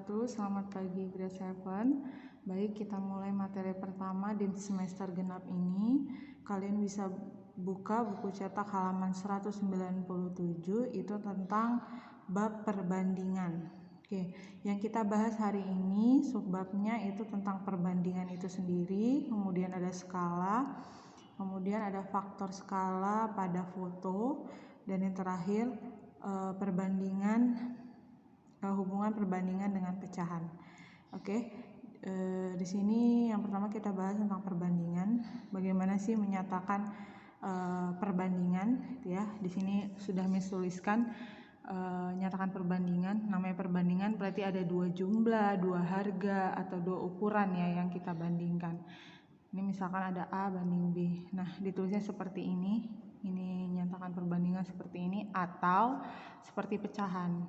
wabarakatuh. Selamat pagi grade 7. Baik, kita mulai materi pertama di semester genap ini. Kalian bisa buka buku cetak halaman 197, itu tentang bab perbandingan. Oke, yang kita bahas hari ini subbabnya itu tentang perbandingan itu sendiri, kemudian ada skala, kemudian ada faktor skala pada foto, dan yang terakhir hubungan perbandingan dengan pecahan. Oke, di sini yang pertama kita bahas tentang perbandingan. Bagaimana sih menyatakan perbandingan? Ya, di sini sudah tuliskan nyatakan perbandingan. Namanya perbandingan berarti ada dua jumlah, dua harga atau dua ukuran ya yang kita bandingkan. Ini misalkan ada A banding B. Nah, ditulisnya seperti ini. Ini nyatakan perbandingan seperti ini atau seperti pecahan.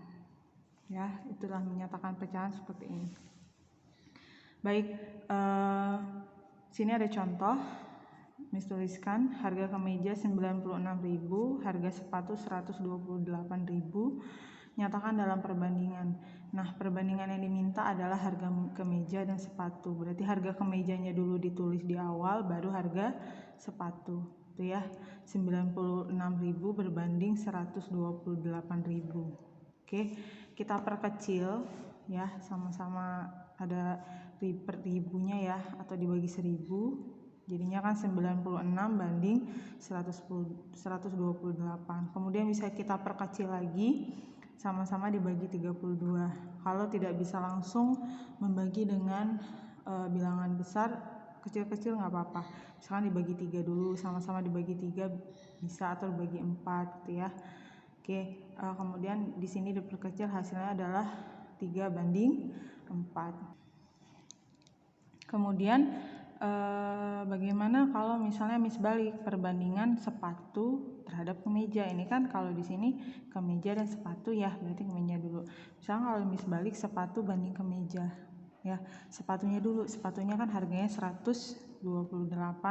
Ya, itulah menyatakan pecahan seperti ini. Baik, sini ada contoh. Tuliskan harga kemeja 96.000, harga sepatu 128.000. Nyatakan dalam perbandingan. Nah, perbandingan yang diminta adalah harga kemeja dan sepatu. Berarti harga kemejanya dulu ditulis di awal, baru harga sepatu. Itu ya, 96.000 berbanding 128.000. Oke, kita perkecil ya, sama-sama ada per ribunya ya, atau dibagi 1000. Jadinya kan 96 banding 128. Kemudian bisa kita perkecil lagi, sama-sama dibagi 32. Kalau tidak bisa langsung membagi dengan bilangan besar, kecil-kecil nggak apa-apa. Misalkan dibagi 3 dulu, sama-sama dibagi 3 bisa, atau dibagi 4 gitu ya. Oke, kemudian di sini diperkecil, hasilnya adalah 3 banding 4. Kemudian bagaimana kalau misalnya balik perbandingan sepatu terhadap kemeja? Ini kan kalau di sini kemeja dan sepatu ya, berarti kemeja dulu. Misalnya kalau balik sepatu banding kemeja ya, sepatunya dulu. Sepatunya kan harganya 128,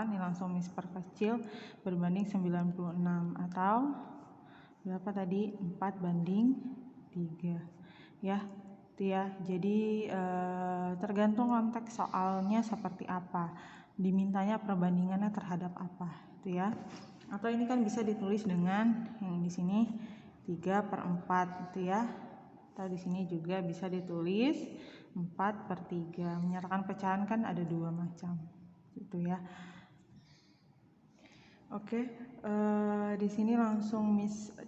ini langsung perkecil berbanding 96 atau berapa tadi? 4 banding 3 ya. Itu ya. Jadi tergantung konteks soalnya seperti apa, dimintanya perbandingannya terhadap apa itu ya. Atau ini kan bisa ditulis dengan yang di sini 3/4 itu ya. Atau di sini juga bisa ditulis 4/3. Menyatakan pecahan kan ada 2 macam itu ya. Oke, di sini langsung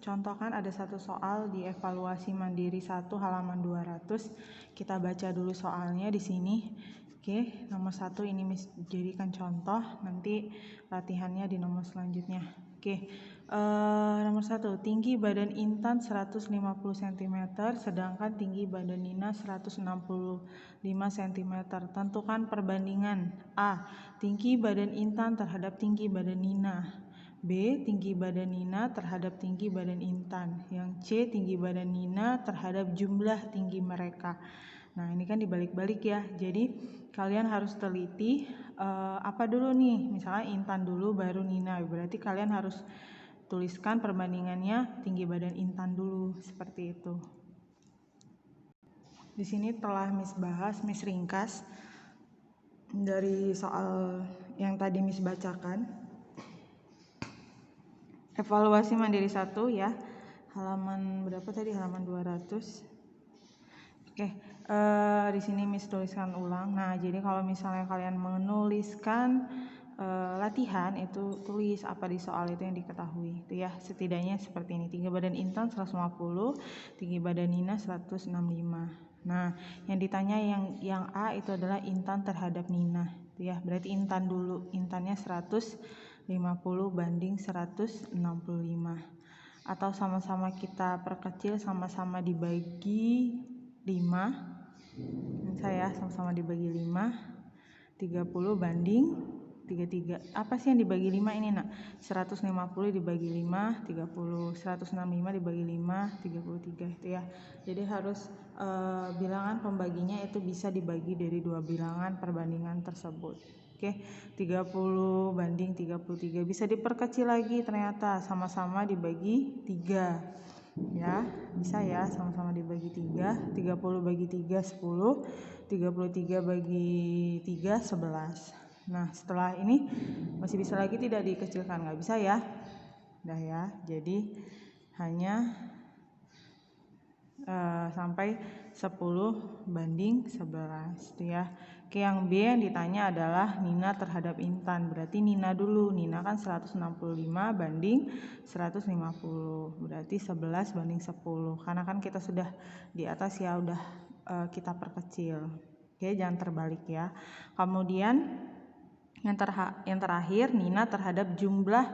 contohkan ada satu soal di evaluasi mandiri 1 halaman 200. Kita baca dulu soalnya di sini. Oke, nomor 1 ini jadikan contoh, nanti latihannya di nomor selanjutnya. Oke, nomor 1, tinggi badan Intan 150 cm, sedangkan tinggi badan Nina 165 cm. Tentukan perbandingan. A. Tinggi badan Intan terhadap tinggi badan Nina. B. Tinggi badan Nina terhadap tinggi badan Intan. Yang C. Tinggi badan Nina terhadap jumlah tinggi mereka. Nah, ini kan dibalik-balik ya. Jadi kalian harus teliti apa dulu nih. Misalnya Intan dulu baru Nina. Berarti kalian harus tuliskan perbandingannya tinggi badan Intan dulu, seperti itu. Di sini telah bahas, ringkas dari soal yang tadi bacakan. Evaluasi mandiri 1 ya. Halaman berapa tadi? Halaman 200. Oke, di sini tuliskan ulang. Nah, jadi kalau misalnya kalian menuliskan latihan itu tulis apa di soal itu yang diketahui. Itu ya, setidaknya seperti ini. Tinggi badan Intan 150, tinggi badan Nina 165. Nah, yang ditanya yang A itu adalah Intan terhadap Nina. Itu ya, berarti Intan dulu. Intannya 150 banding 165. Atau sama-sama kita perkecil, sama-sama dibagi 5. Saya sama-sama dibagi 5. 30 banding 33. Apa sih yang dibagi 5 ini, Nak? 150 dibagi 5, 30. 165 dibagi 5, 33 itu ya. Jadi harus bilangan pembaginya itu bisa dibagi dari 2 bilangan perbandingan tersebut. Oke, 30 banding 33 bisa diperkecil lagi, ternyata sama-sama dibagi 3. Ya, bisa ya, sama-sama dibagi 3, 30 bagi 3 10, 33 bagi 3 11. Nah, setelah ini masih bisa lagi tidak dikecilkan, nggak bisa ya. Udah ya, jadi hanya sampai 10 banding 11 itu ya. Oke, yang B yang ditanya adalah Nina terhadap Intan. Berarti Nina dulu. Nina kan 165 banding 150. Berarti 11 banding 10. Karena kan kita sudah di atas ya, udah kita perkecil. Oke, jangan terbalik ya. Kemudian yang terakhir Nina terhadap jumlah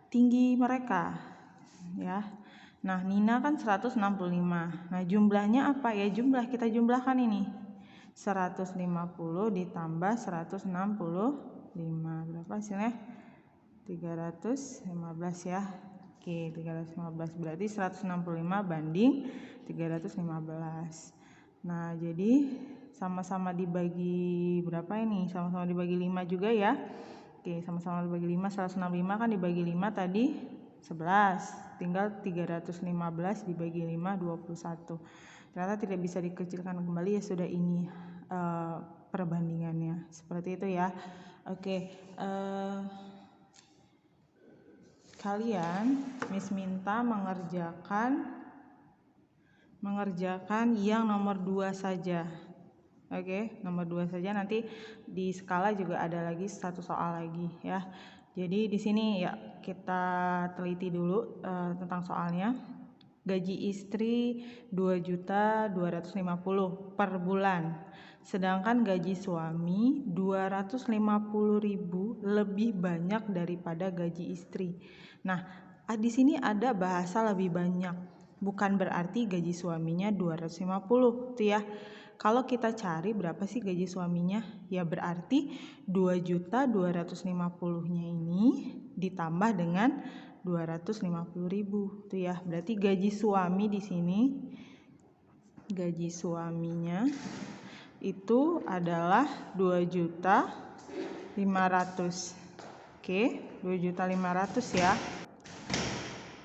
tinggi mereka ya. Nah, Nina kan 165. Nah, jumlahnya apa ya? Kita jumlahkan ini. 150 ditambah 165. Berapa hasilnya? 315 ya. Oke, 315 berarti 165 banding 315. Nah, jadi sama-sama dibagi berapa ini? Sama-sama dibagi 5 juga ya. Oke, sama-sama dibagi 5, 165 kan dibagi 5 tadi 11. Tinggal 315 dibagi 5, 21. Ternyata tidak bisa dikecilkan kembali ya, sudah ini perbandingannya. Seperti itu ya. Oke, kalian Miss minta mengerjakan yang nomor 2 saja. Oke, nomor 2 saja, nanti di skala juga ada lagi satu soal lagi ya. Jadi di sini ya kita teliti dulu tentang soalnya. Gaji istri 2.250.000 per bulan. Sedangkan gaji suami 250.000 lebih banyak daripada gaji istri. Nah, di sini ada bahasa lebih banyak. Bukan berarti gaji suaminya 250 tuh ya. Kalau kita cari berapa sih gaji suaminya? Ya berarti 2.250.000-nya ini ditambah dengan 250.000 tuh ya. Berarti gaji suami di sini, gaji suaminya itu adalah 2.500.000. Oke, 2.500.000 ya.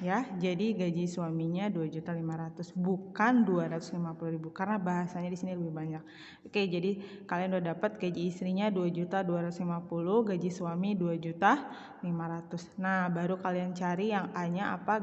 Ya, jadi gaji suaminya 2.500.000 bukan 250.000 karena bahasanya di sini lebih banyak. Oke, jadi kalian udah dapat gaji istrinya 2.250.000, gaji suami 2.500.000. Nah, baru kalian cari yang A-nya apa,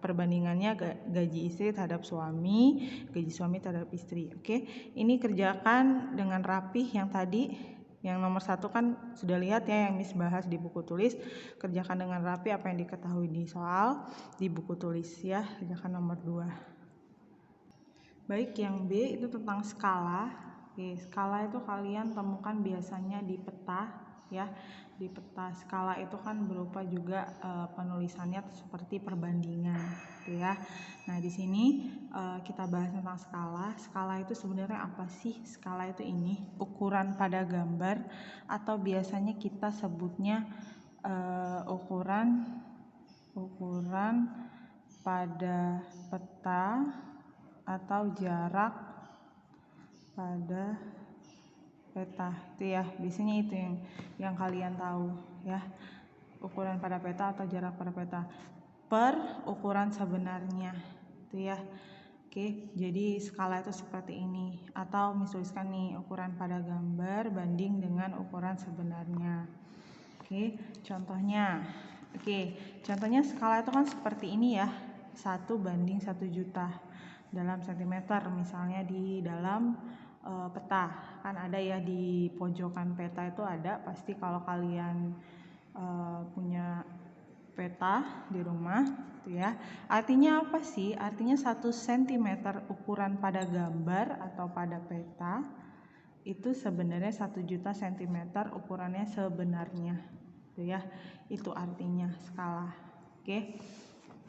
perbandingannya gaji istri terhadap suami, gaji suami terhadap istri. Oke, ini kerjakan dengan rapih yang tadi. Yang nomor 1 kan sudah lihat ya, yang Miss bahas di buku tulis. Kerjakan dengan rapi apa yang diketahui di soal di buku tulis ya. Kerjakan nomor 2. Baik, yang B itu tentang skala. Oke, skala itu kalian temukan biasanya di peta ya. Di peta skala itu kan berupa juga penulisannya seperti perbandingan gitu ya. Nah, di sini kita bahas tentang skala. Skala itu sebenarnya apa sih? Skala itu ini ukuran pada gambar atau biasanya kita sebutnya ukuran pada peta atau jarak pada peta itu ya, biasanya itu yang kalian tahu ya, ukuran pada peta atau jarak pada peta per ukuran sebenarnya itu ya. Oke, jadi skala itu seperti ini, atau misalkan nih ukuran pada gambar banding dengan ukuran sebenarnya. Oke, contohnya skala itu kan seperti ini ya, 1 banding 1 juta dalam sentimeter. Misalnya di dalam peta kan ada ya, di pojokan peta itu ada, pasti kalau kalian punya peta di rumah gitu ya. Artinya apa sih? Artinya 1 cm ukuran pada gambar atau pada peta itu sebenarnya 1 juta cm ukurannya sebenarnya gitu ya. Itu artinya skala. Oke.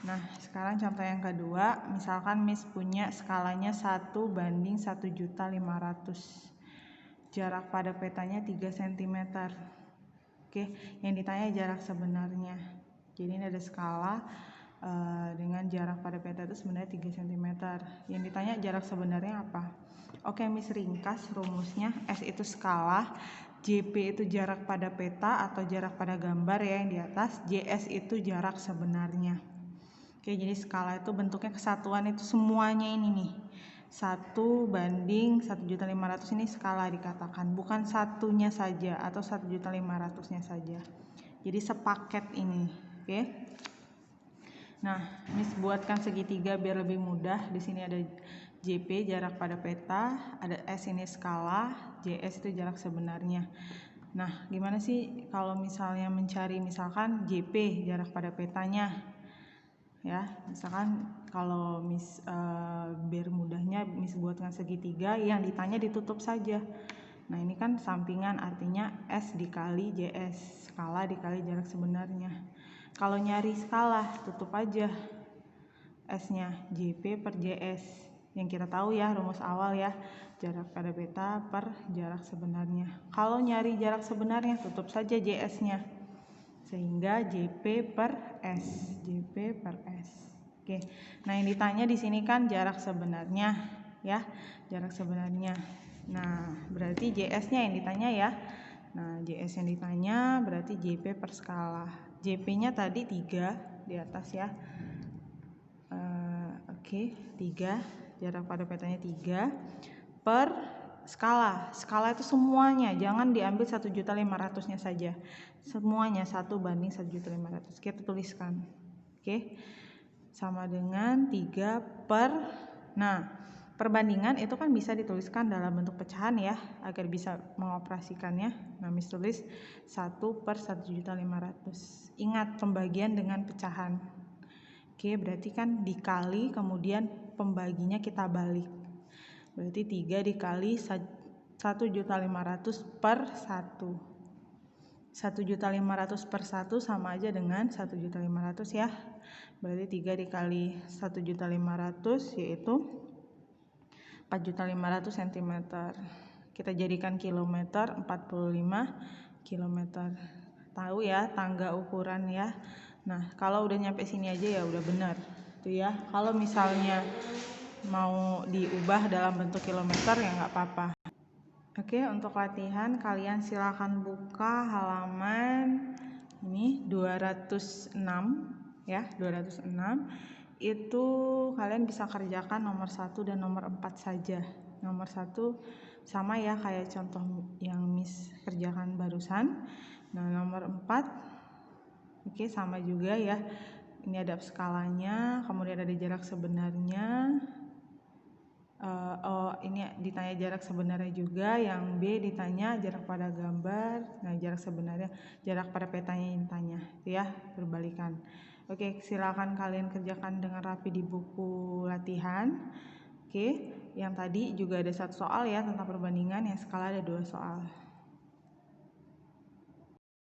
Nah, sekarang contoh yang kedua, misalkan Miss punya skalanya 1 banding 1.500.000. Jarak pada petanya 3 cm. Oke, yang ditanya jarak sebenarnya. Jadi ini ada skala dengan jarak pada peta itu sebenarnya 3 cm. Yang ditanya jarak sebenarnya apa? Oke, Miss ringkas rumusnya. S itu skala, JP itu jarak pada peta atau jarak pada gambar ya yang di atas, JS itu jarak sebenarnya. Oke, jadi skala itu bentuknya kesatuan, itu semuanya ini nih. 1 banding 1.500.000 ini skala dikatakan, bukan satunya saja atau 1.500.000-nya saja. Jadi sepaket ini, oke. Nah, Miss buatkan segitiga biar lebih mudah. Di sini ada JP jarak pada peta, ada S ini skala, JS itu jarak sebenarnya. Nah, gimana sih kalau misalnya mencari misalkan JP jarak pada petanya? Ya, misalkan kalau biar mudahnya Miss buatkan segitiga, yang ditanya ditutup saja. Nah, ini kan sampingan, artinya S dikali JS, skala dikali jarak sebenarnya. Kalau nyari skala, tutup aja S-nya, JP per JS. Yang kita tahu ya, rumus awal ya, jarak pada peta per jarak sebenarnya. Kalau nyari jarak sebenarnya, tutup saja JS-nya. Sehingga JP per S, JP per S. Oke. Nah, yang ditanya di sini kan jarak sebenarnya ya, jarak sebenarnya. Nah, berarti JS-nya yang ditanya ya. Nah, JS yang ditanya berarti JP per skala. JP-nya tadi 3 di atas ya. Oke, 3, jarak pada petanya 3 per skala. Skala itu semuanya, jangan diambil 1.500.000-nya saja. Semuanya 1 banding 1.500.000. Kita tuliskan. Oke. Sama dengan 3 per, nah, perbandingan itu kan bisa dituliskan dalam bentuk pecahan ya, agar bisa mengoperasikannya. Nah, Miss tulis 1 per 1.500.000. Ingat, pembagian dengan pecahan. Oke, berarti kan dikali, kemudian pembaginya kita balik. Berarti 3 dikali 1.500.000 per 1. 1.500.000 per 1 sama aja dengan 1.500.000 ya. Berarti 3 dikali 1.500.000 yaitu 4.500 cm. Kita jadikan kilometer, 45 km. Tahu ya tangga ukuran ya. Nah, kalau udah nyampe sini aja ya udah benar. Tuh ya. Kalau misalnya mau diubah dalam bentuk kilometer ya nggak apa-apa. Oke, untuk latihan kalian silakan buka halaman ini 206 ya, 206. Itu kalian bisa kerjakan nomor 1 dan nomor 4 saja. Nomor 1 sama ya kayak contoh yang Miss kerjakan barusan. Nah, nomor 4 oke, sama juga ya. Ini ada skalanya, kemudian ada jarak sebenarnya. Ini ditanya jarak sebenarnya juga. Yang B ditanya jarak pada gambar. Nah, jarak sebenarnya, jarak pada petanya yang ditanya. Itu ya, berbalikan. Oke, silakan kalian kerjakan dengan rapi di buku latihan. Oke, yang tadi juga ada 1 soal ya tentang perbandingan, yang skala ada 2 soal.